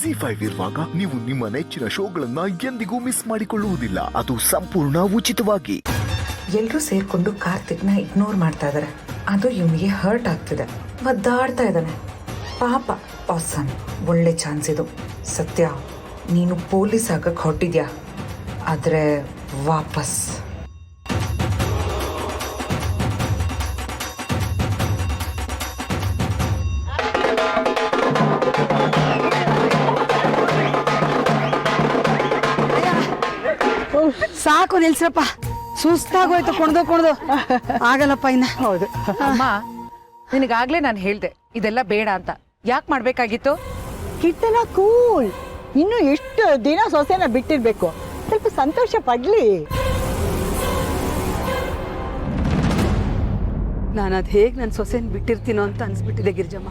ಜಿ5 ಇರುವಾಗ ನೀವು ನಿಮ್ಮ ನೆಚ್ಚಿನ ಶೋಗಳನ್ನ ಎಂದಿಗೂ ಮಿಸ್ ಮಾಡಿಕೊಳ್ಳುವುದಿಲ್ಲ. ಅದು ಸಂಪೂರ್ಣ ಉಚಿತವಾಗಿ. ಎಲ್ಲರೂ ಸೇರ್ಕೊಂಡು ಕಾರ್ತಿಕ್ನ ಇಗ್ನೋರ್ ಮಾಡ್ತಾ ಇದಾರೆ. ಅದು ಇವನಿಗೆ ಹರ್ಟ್ ಆಗ್ತಿದೆ. ಒದ್ದಾಡ್ತಾ ಇದ್ದಾನೆ. ಪಾಪ ಆಸಮ್, ಒಳ್ಳೆ ಚಾನ್ಸ್ ಇದು. ಸತ್ಯ, ನೀನು ಪೊಲೀಸ್ ಆಗಕ್ಕೆ ಹೊರಟಿದ್ಯಾ, ಆದ್ರೆ ವಾಪಸ್ ಸಾಕು ನಿಲ್ಸ್ರಪ್ಪ, ಸುಸ್ತಾಗೋಯ್ತು ಕುಣ್ದು ಆಗಲ್ಲಪ್ಪ ಇನ್ನ. ಹೌದು ಅಮ್ಮ, ನಿನಗಾಗ್ಲೇ ನಾನು ಹೇಳ್ದೆ ಇದೆಲ್ಲ ಬೇಡ ಅಂತ. ಯಾಕೆ ಮಾಡ್ಬೇಕಾಗಿತ್ತು? ಕೀರ್ತನ ಕೂಲ್. ಇನ್ನು ಎಷ್ಟು ದಿನ ಸೊಸೆನ ಬಿಟ್ಟಿರ್ಬೇಕು, ಸ್ವಲ್ಪ ಸಂತೋಷ ಪಡ್ಲಿ. ನಾನು ಅದ್ ಹೇಗ್ ನನ್ನ ಸೊಸೆನ್ ಬಿಟ್ಟಿರ್ತೀನೋ ಅಂತ ಅನ್ಸ್ಬಿಟ್ಟಿದೆ ಗಿರ್ಜಮ್ಮ.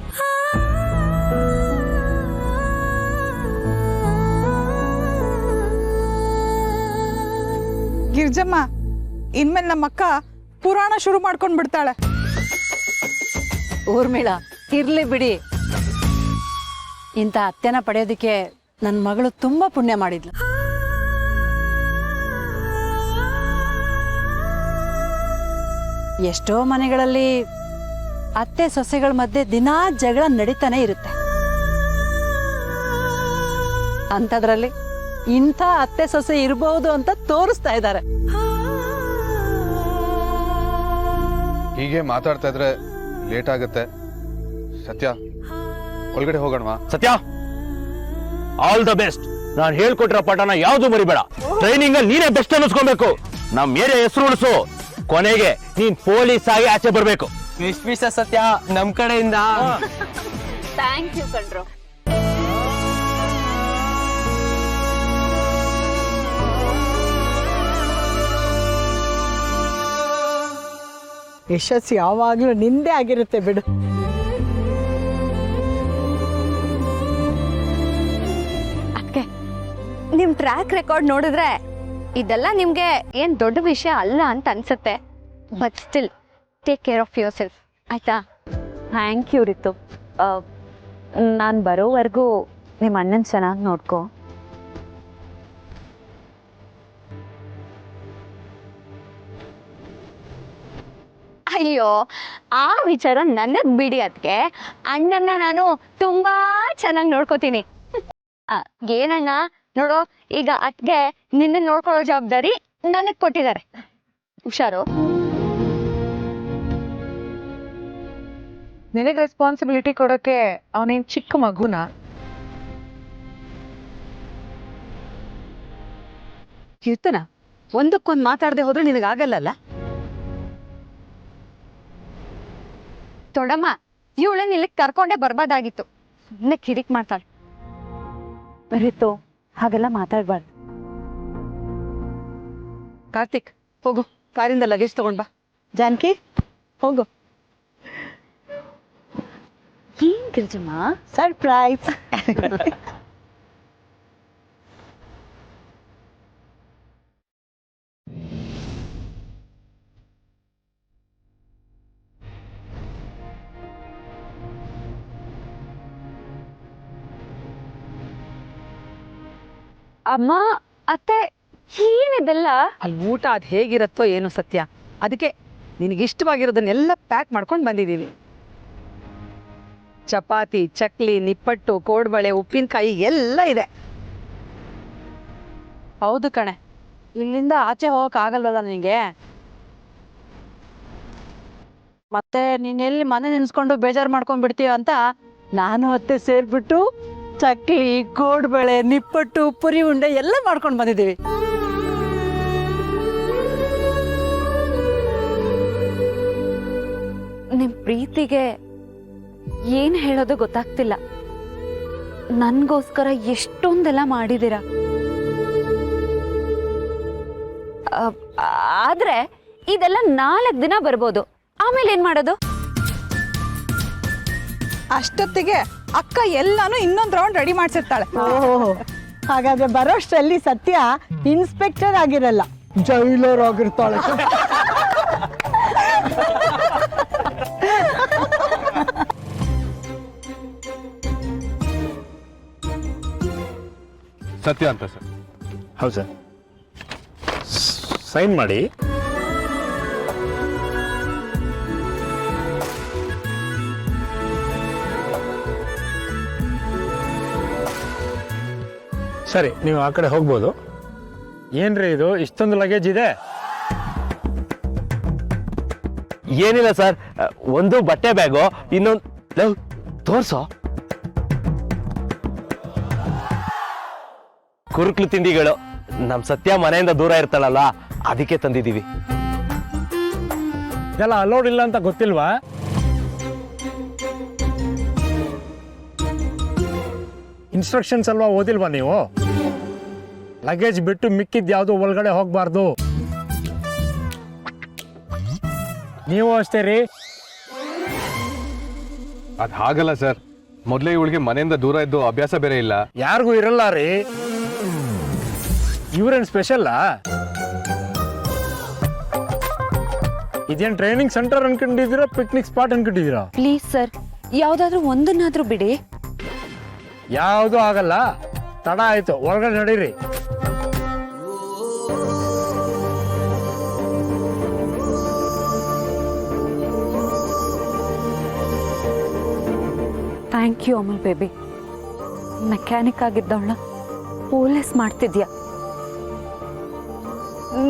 ಗಿರ್ಜಮ್ಮ, ಇನ್ಮೇಲೆ ನಮ್ಮಕ್ಕ ಪುರಾಣ ಶುರು ಮಾಡ್ಕೊಂಡ್ ಬಿಡ್ತಾಳೆ. ಊರ್ಮಿಳ, ಇರ್ಲಿ ಬಿಡಿ. ಇಂಥ ಅತ್ತೆನ ಪಡೆಯೋದಿಕ್ಕೆ ನನ್ನ ಮಗಳು ತುಂಬಾ ಪುಣ್ಯ ಮಾಡಿದ್ಲು. ಎಷ್ಟೋ ಮನೆಗಳಲ್ಲಿ ಅತ್ತೆ ಸೊಸೆಗಳ ಮಧ್ಯೆ ದಿನಾ ಜಗಳ ನಡೀತಾನೆ ಇರುತ್ತೆ. ಅಂಥದ್ರಲ್ಲಿ ಇಂಥ ಅತ್ತೆ ಸೊಸೆ ಇರಬಹುದು ಅಂತ ತೋರಿಸ್ತಾ ಇದ್ದಾರೆ. ಹೀಗೆ ಮಾತಾಡ್ತಾ ಇದ್ರೆ ಲೇಟ್ ಆಗುತ್ತೆ. ಸತ್ಯ, ಒಳಗಡೆ ಹೋಗೋಣವಾ? ಸತ್ಯ, ಆಲ್ ದ ಬೆಸ್ಟ್. ನಾನು ಹೇಳ್ಕೊಟ್ಟಿರೋ ಪಾಠನ ಯಾವ್ದು ಮರಿಬೇಡ. ಟ್ರೈನಿಂಗ್ ಅಲ್ಲಿ ನೀನೇ ಬೆಸ್ಟ್ ಅನ್ನಿಸ್ಕೊಬೇಕು. ನಮ್ ಏರಿಯಾ ಹೆಸರು ಉಳಿಸು. ಕೊನೆಗೆ ನೀನ್ ಪೊಲೀಸ್ ಆಗಿ ಆಚೆ ಬರ್ಬೇಕು. ವಿಶ್ವ ಸತ್ಯ ನಮ್ ಕಡೆಯಿಂದ. ಥ್ಯಾಂಕ್ ಯು ಕಣ್ರು. ಯಶಸ್ಸು ಯಾವಾಗ್ಲೂ ನಿಂದೆ ಆಗಿರುತ್ತೆ ಬಿಡು. ಅಕ್ಕೆ, ನಿಮ್ ಟ್ರ್ಯಾಕ್ ರೆಕಾರ್ಡ್ ನೋಡಿದ್ರೆ ಇದೆಲ್ಲ ನಿಮ್ಗೆ ಏನ್ ದೊಡ್ಡ ವಿಷಯ ಅಲ್ಲ ಅಂತ ಅನ್ಸುತ್ತೆ. But still take care of yourself, ಆಯ್ತಾ? Thank you Ritu. ನಾನು ಬರೋವರೆಗೂ ನಿಮ್ಮ ಅಣ್ಣನ ಚೆನ್ನಾಗಿ ನೋಡ್ಕೊ. ಅಯ್ಯೋ, ಆ ವಿಚಾರ ನನಗ್ ಬಿಡಿ. ಅದಕ್ಕೆ ಅಣ್ಣನ ನಾನು ತುಂಬಾ ಚೆನ್ನಾಗಿ ನೋಡ್ಕೋತೀನಿ. ಏನಣ್ಣ ನೋಡು, ಈಗ ಅದ್ಗೆ ನಿನ್ನ ನೋಡ್ಕೊಳ್ಳೋ ಜವಾಬ್ದಾರಿ ನನಗ್ ಕೊಟ್ಟಿದ್ದಾರೆ. ಹುಷಾರು. ನಿನಗೆ ರೆಸ್ಪಾನ್ಸಿಬಿಲಿಟಿ ಕೊಡೋಕೆ ಅವನೇನ್ ಚಿಕ್ಕ ಮಗುನ? ಕೀರ್ತನ, ಒಂದಕ್ಕೊಂದು ಮಾತಾಡದೆ ಹೋದ್ರೆ ನಿನಗಾಗಲ್ಲ. ದೊಡ್ಡಮ್ಮ, ಇವಳನ್ನ ಇಲ್ಲಿಗೆ ಕರ್ಕೊಂಡೇ ಬರ್ಬೋದಾಗಿತ್ತು. ಸುಮ್ಮನೆ ಕಿರಿಕ್ ಮಾಡ್ತಾಳೆ. ಬರೀತು, ಹಾಗೆಲ್ಲ ಮಾತಾಡ್ಬಾರ್ದು. ಕಾರ್ತಿಕ್, ಹೋಗು, ಕಾರಿಂದ ಲಗೇಜ್ ತಗೊಂಡ್ ಬಾ. ಜಾನಕಿ, ಹೋಗು. ಏನ್ ಗಿರ್ಜಮ್ಮ? ಸರ್ಪ್ರೈಸ್. ಅಮ್ಮ, ಅತ್ತೆ, ಏನಿದೆಲ್ಲ? ಅಲ್ಲಿ ಊಟ ಅದ್ ಹೇಗಿರತ್ತೋ ಏನೋ ಸತ್ಯ. ಅದಕ್ಕೆ ನಿನಗಿಷ್ಟವಾಗಿರೋದನ್ನೆಲ್ಲ ಪ್ಯಾಕ್ ಮಾಡ್ಕೊಂಡು ಬಂದಿದ್ದೀವಿ. ಚಪಾತಿ, ಚಕ್ಲಿ, ನಿಪ್ಪಟ್ಟು, ಕೋಡ್ಬಳೆ, ಉಪ್ಪಿನಕಾಯಿ ಎಲ್ಲ ಇದೆ. ಹೌದು ಕಣೆ, ಇಲ್ಲಿಂದ ಆಚೆ ಹೋಗಕ್ ಆಗಲ್ವಲ್ಲ ನಿನಗೆ. ಮತ್ತೆ ನೀನೆಲ್ಲಿ ಮನೆ ನೆನ್ಸ್ಕೊಂಡು ಬೇಜಾರು ಮಾಡ್ಕೊಂಡ್ ಬಿಡ್ತೀಯ ಅಂತ ನಾನು ಅತ್ತೆ ಸೇರ್ಬಿಟ್ಟು ಚಕ್ಲಿ, ಕೋಡ್ಬಳೆ, ನಿಪ್ಪಟ್ಟು, ಪುರಿ ಉಂಡೆ ಎಲ್ಲ ಮಾಡ್ಕೊಂಡು ಬಂದಿದ್ದೀವಿ. ನಿಮ್ ಪ್ರೀತಿಗೆ ಏನ್ ಹೇಳೋದು ಗೊತ್ತಾಗ್ತಿಲ್ಲ. ನನ್ಗೋಸ್ಕರ ಎಷ್ಟೊಂದೆಲ್ಲ ಮಾಡಿದೀರ. ಆದ್ರೆ ಇದೆಲ್ಲ 4 ದಿನ ಬರ್ಬೋದು. ಆಮೇಲೆ ಏನ್ ಮಾಡೋದು? ಅಷ್ಟೊತ್ತಿಗೆ ಅಕ್ಕ ಎಲ್ಲಾನು ಇನ್ನೊಂದ್ ರೌಂಡ್ ರೆಡಿ ಮಾಡ್ಸಿರ್ತಾಳೆ. ಓಹೋ, ಹಾಗಾದ್ರೆ ಬರೋಷ್ಟರಲ್ಲಿ ಸತ್ಯ ಇನ್ಸ್ಪೆಕ್ಟರ್ ಆಗಿರಲ್ಲ, ಜೈಲರ್ ಆಗಿರ್ತಾಳೆ. ಸತ್ಯ ಅಂತ ಸರ್. ಹೌದು ಸರ್. ಸೈನ್ ಮಾಡಿ. ಸರಿ, ನೀವು ಆ ಕಡೆ ಹೋಗ್ಬೋದು. ಏನ್ರಿ ಇದು ಇಷ್ಟೊಂದು ಲಗೇಜ್ ಇದೆ? ಏನಿಲ್ಲ ಸರ್, ಒಂದು ಬಟ್ಟೆ ಬ್ಯಾಗು, ಇನ್ನೊಂದು ತೋರ್ಸೋ ಕುರುಕ್ಲು ತಿಂಡಿಗಳು. ನಮ್ ಸತ್ಯ ಮನೆಯಿಂದ ದೂರ ಇರ್ತಾಳಲ್ಲ, ಅದಕ್ಕೆ ತಂದಿದ್ದೀವಿ. ಇದೆಲ್ಲ ಅಲೋಡ್ ಇಲ್ಲ ಅಂತ ಗೊತ್ತಿಲ್ವಾ? ಇನ್ಸ್ಟ್ರಕ್ಷನ್ಸ್ ಅಲ್ವಾ ಓದಿಲ್ವಾ ನೀವು? ಲಗೇಜ್ ಬಿಟ್ಟು ಮಿಕ್ಕಿದ್ ಯಾವುದು ಒಳಗಡೆ ಹೋಗ್ಬಾರ್ದು. ನೀವು ಅಷ್ಟೇ ರೀ. ಅದು ಹಾಗಲ್ಲ ಸರ್, ಮೊದಲೇ ಇವಳಿಗೆ ಮನೆಯಿಂದ ದೂರ ಇದ್ದು ಅಭ್ಯಾಸ ಬೇರೆ ಇಲ್ಲ. ಯಾರಿಗೂ ಇರಲ್ಲ ರೀ. ಇವ್ರೇನ್ ಸ್ಪೆಷಲ್ಲಾ? ಇದೇನ್ ಟ್ರೈನಿಂಗ್ ಸೆಂಟರ್ ಅನ್ಕೊಂಡಿದ್ದೀರಾ, ಪಿಕ್ನಿಕ್ ಸ್ಪಾಟ್ ಅನ್ಕೊಂಡಿದ್ದೀರಾ? ಪ್ಲೀಸ್ ಸರ್, ಯಾವ್ದಾದ್ರು ಒಂದನ್ನಾದ್ರೂ ಬಿಡಿ. ಯಾವುದು ಆಗಲ್ಲ. ತಡ ಆಯ್ತು, ಒಳಗಡೆ ನಡೀರಿ. Thank you Amal baby. Mechanic ಆಗಿದ್ದವಳ ಪೊಲೀಸ್ ಮಾಡ್ತಿದ್ಯಾ.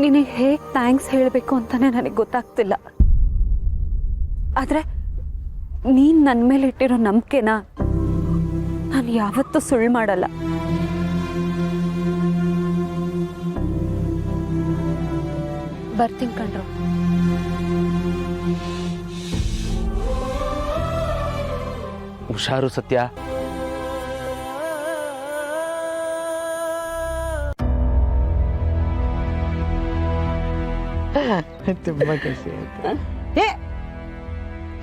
ನಿನಗೆ ಹೇಗೆ ಥ್ಯಾಂಕ್ಸ್ ಹೇಳಬೇಕು ಅಂತಾನೆ ನನಗೆ ಗೊತ್ತಾಗ್ತಿಲ್ಲ. ಆದರೆ ನೀನು ನನ್ನ ಮೇಲೆ ಇಟ್ಟಿರೋ ನಂಬಿಕೆನ ನಾನು ಯಾವತ್ತೂ ಸುಳ್ಳು ಮಾಡಲ್ಲ. ಬರ್ತೀನಿ ಕಣ್ರು. ಹುಷಾರು ಸತ್ಯ. ತುಂಬಾ ಖುಷಿ ಆಯ್ತು.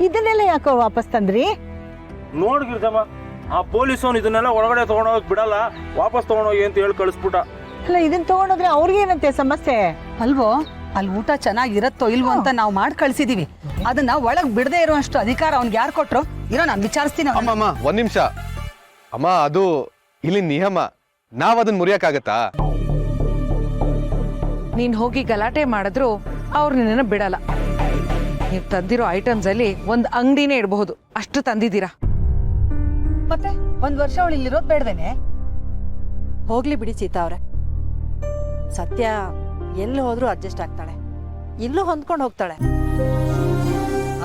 ಇದನ್ನೆಲ್ಲ ಯಾಕೋ ವಾಪಸ್ ತಂದ್ರಿ? ನೋಡ್ಗಿರ್ದಮ್ಮ, ಆ ಪೊಲೀಸವನು ಇದನ್ನೆಲ್ಲ ಒಳಗಡೆ ತಗೊಂಡೋಗಿ ಬಿಡಲ್ಲ, ವಾಪಸ್ ತಗೊಂಡೋಗಿ ಅಂತ ಹೇಳಿ ಕಳಿಸ್ಬಿಟ್ಟ. ಅಲ್ಲ, ಇದನ್ನ ತಗೊಂಡೋದ್ರೆ ಅವ್ರಿಗೇನಂತೆ ಸಮಸ್ಯೆ? ಅಲ್ವೋ, ಅಲ್ಲಿ ಊಟ ಚೆನ್ನಾಗಿರತ್ತೋ ಇಲ್ವೋ ಅಂತ ನಾವು ಮಾಡಿ ಕಳ್ಸಿದೀವಿ. ಅದನ್ನ ಒಳಗ್ ಬಿಡದೆ ಇರುವಷ್ಟು ಅಧಿಕಾರ ಅವ್ನಿಗೆ ಯಾರು ಕೊಟ್ರು? ಇರೋ ನಾನು ವಿಚಾರಿಸ್ತೀನಿ. ಅಮ್ಮ ಒಂದ್ ನಿಮಿಷ ಅಮ್ಮ, ಅದು ಇಲ್ಲಿ ನಿಯಮ, ನಾವ್ ಅದನ್ನ ಮುರಿಯಕ್ಕಾಗತ್ತಾ? ನೀನ್ ಹೋಗಿ ಗಲಾಟೆ ಮಾಡಿದ್ರು ಅವ್ರು ನಿನ್ನ ಬಿಡಲ್ಲ. ನೀವು ತಂದಿರೋ ಐಟಮ್ಸ್ ಅಲ್ಲಿ ಒಂದ್ ಅಂಗಡಿನೇ ಇಡಬಹುದು, ಅಷ್ಟು ತಂದಿದ್ದೀರಾ. ಮತ್ತೆ 1 ವರ್ಷ ಅವಳು ಇಲ್ಲಿರೋದ್ ಬೇಡವೇನೆ? ಹೋಗ್ಲಿ ಬಿಡಿ ಸೀತಾ ಅವ್ರೆ. ಸತ್ಯ ಎಲ್ಲಿ ಹೋದ್ರೂ ಅಡ್ಜಸ್ಟ್ ಆಗ್ತಾಳೆ, ಇಲ್ಲೂ ಹೊಂದ್ಕೊಂಡು ಹೋಗ್ತಾಳೆ.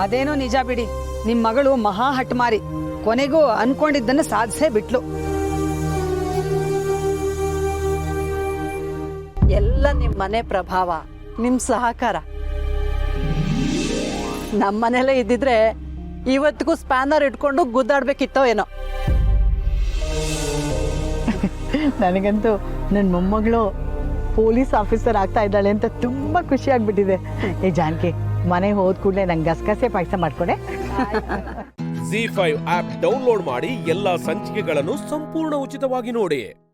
ಅದೇನೋ ನಿಜ ಬಿಡಿ, ನಿಮ್ ಮಗಳು ಮಹಾ ಹಟ್ಮಾರಿ. ಕೊನೆಗೂ ಅನ್ಕೊಂಡಿದ್ದನ್ನ ಸಾಧಿಸೇ ಬಿಟ್ಲು. ಎಲ್ಲ ನಿಮ್ ಮನೆ ಪ್ರಭಾವ, ನಿಮ್ ಸಹಕಾರ. ನಮ್ಮನೆಲ್ಲೇ ಇದ್ದಿದ್ರೆ ಇವತ್ತಿಗೂ ಸ್ಪ್ಯಾನರ್ ಇಟ್ಕೊಂಡು ಗುದ್ದಾಡ್ಬೇಕಿತ್ತೋ ಏನೋ. ನನಗಂತೂ ನನ್ನ ಮೊಮ್ಮಗಳು ಪೊಲೀಸ್ ಆಫೀಸರ್ ಆಗ್ತಾ ಇದ್ದಾಳೆ ಅಂತ ತುಂಬಾ ಖುಷಿ ಆಗ್ಬಿಟ್ಟಿದೆ. ಏ ಜಾನಕಿ, ಮನೆ ಹೋದ ಕೂಡಲೇ ನಂಗೆ ಗಸಗಸೆ ಪಾಯಸ ಮಾಡ್ಕೊಡೆ. ZEE5 ಆಪ್ ಡೌನ್ಲೋಡ್ ಮಾಡಿ ಎಲ್ಲಾ ಸಂಚಿಕೆಗಳನ್ನು ಸಂಪೂರ್ಣ ಉಚಿತವಾಗಿ ನೋಡಿ.